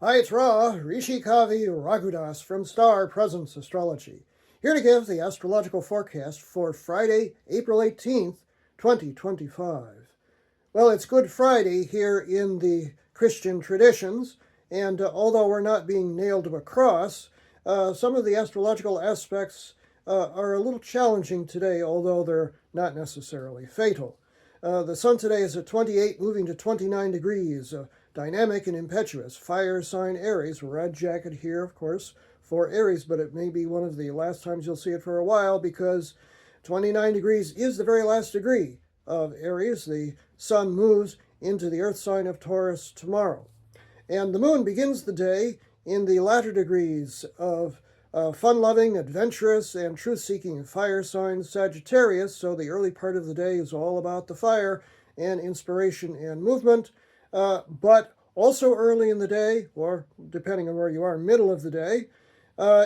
Hi, it's Ra, Rishi Kavi Raghudas from Star Presence Astrology, here to give the astrological forecast for Friday, April 18th, 2025. Well, it's Good Friday here in the Christian traditions, and although we're not being nailed to a cross, some of the astrological aspects are a little challenging today, although they're not necessarily fatal. The sun today is at 28, moving to 29 degrees, dynamic and impetuous, fire sign Aries, red jacket here, of course, for Aries, but it may be one of the last times you'll see it for a while because 29 degrees is the very last degree of Aries. The sun moves into the earth sign of Taurus tomorrow. And the moon begins the day in the latter degrees of fun-loving, adventurous, and truth-seeking fire sign Sagittarius, so the early part of the day is all about the fire and inspiration and movement, but also early in the day, or depending on where you are, middle of the day,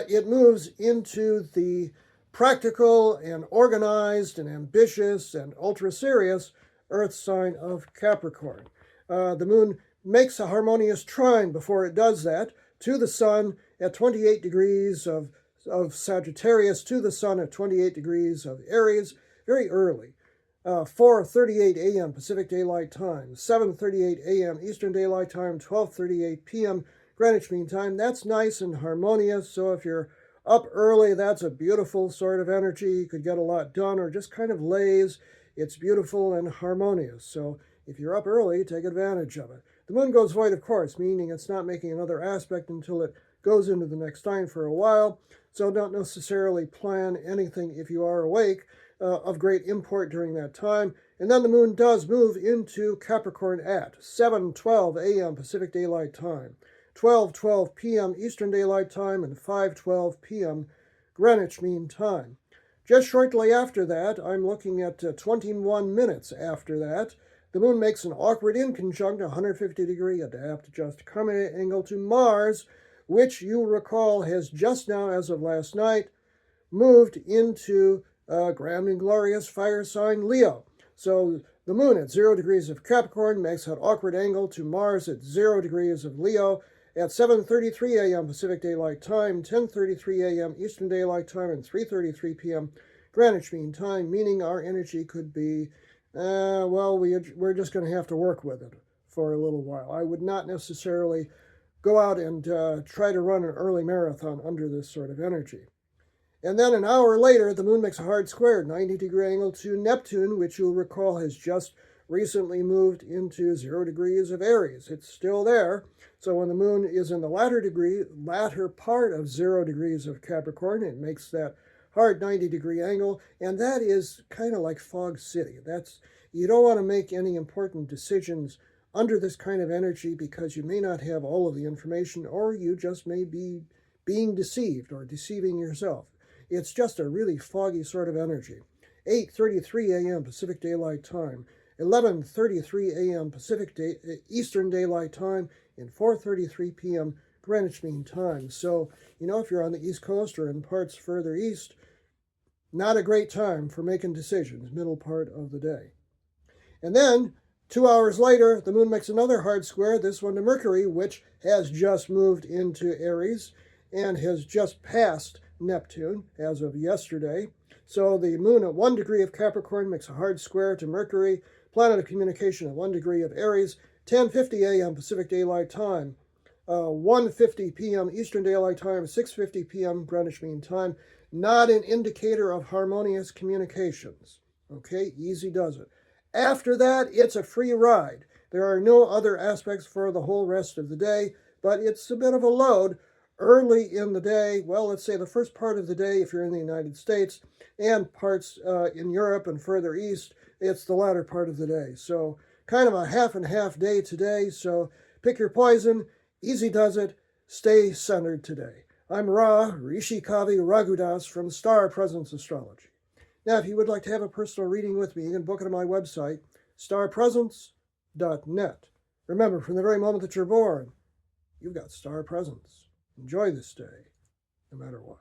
it moves into the practical and organized and ambitious and ultra-serious earth sign of Capricorn. The moon makes a harmonious trine before it does that to the sun at 28 degrees of Sagittarius, to the sun at 28 degrees of Aries, very early. 4:38 a.m. Pacific Daylight Time, 7:38 a.m. Eastern Daylight Time, 12:38 p.m. Greenwich Mean Time. That's nice and harmonious, so if you're up early, that's a beautiful sort of energy. You could get a lot done or just kind of laze. It's beautiful and harmonious, so if you're up early, take advantage of it. The moon goes void, of course, meaning it's not making another aspect until it goes into the next sign for a while, so don't necessarily plan anything if you are awake of great import during that time. And then the moon does move into Capricorn at 7:12 a.m. Pacific Daylight Time, 12:12 p.m. Eastern Daylight Time, and 5:12 p.m. Greenwich Mean Time. Just shortly after that, I'm looking at 21 minutes after that, the moon makes an awkward inconjunct 150-degree adapt adjust common angle to Mars, which you recall has just now, as of last night, moved into grand and glorious fire sign Leo. So the moon at 0 degrees of Capricorn makes an awkward angle to Mars at 0 degrees of Leo at 7:33 a.m. Pacific Daylight Time, 10:33 a.m. Eastern Daylight Time, and 3:33 p.m. Greenwich Mean Time, meaning our energy could be, we're just going to have to work with it for a little while. I would not necessarily go out and try to run an early marathon under this sort of energy. And then an hour later, the moon makes a hard square, 90-degree angle to Neptune, which you'll recall has just recently moved into 0 degrees of Aries. It's still there. So when the moon is in the latter part of 0 degrees of Capricorn, it makes that hard 90-degree angle, and that is kind of like Fog City. You don't want to make any important decisions under this kind of energy because you may not have all of the information, or you just may be being deceived or deceiving yourself. It's just a really foggy sort of energy. 8:33 a.m. Pacific Daylight Time, 11:33 a.m. Eastern Daylight Time, and 4:33 p.m. Greenwich Mean Time. So, if you're on the East Coast or in parts further east, not a great time for making decisions, middle part of the day. And then, 2 hours later, the moon makes another hard square, this one to Mercury, which has just moved into Aries and has just passed Neptune as of yesterday. So the moon at 1 degree of Capricorn makes a hard square to Mercury, planet of communication at 1 degree of Aries, 10:50 a.m. Pacific Daylight Time, 1:50 p.m. Eastern Daylight Time, 6:50 p.m. Greenwich Mean Time. Not an indicator of harmonious communications. Okay, easy does it. After that, it's a free ride. There are no other aspects for the whole rest of the day, but it's a bit of a load. Early in the day, well, let's say the first part of the day if you're in the United States, and parts in Europe and further east, it's the latter part of the day. So kind of a half and half day today, so pick your poison, easy does it, stay centered today. I'm Ra, Rishi Kavi Raghudas from Star Presence Astrology. Now, if you would like to have a personal reading with me, you can book it on my website, starpresence.net. Remember, from the very moment that you're born, you've got star presence. Enjoy this day, no matter what.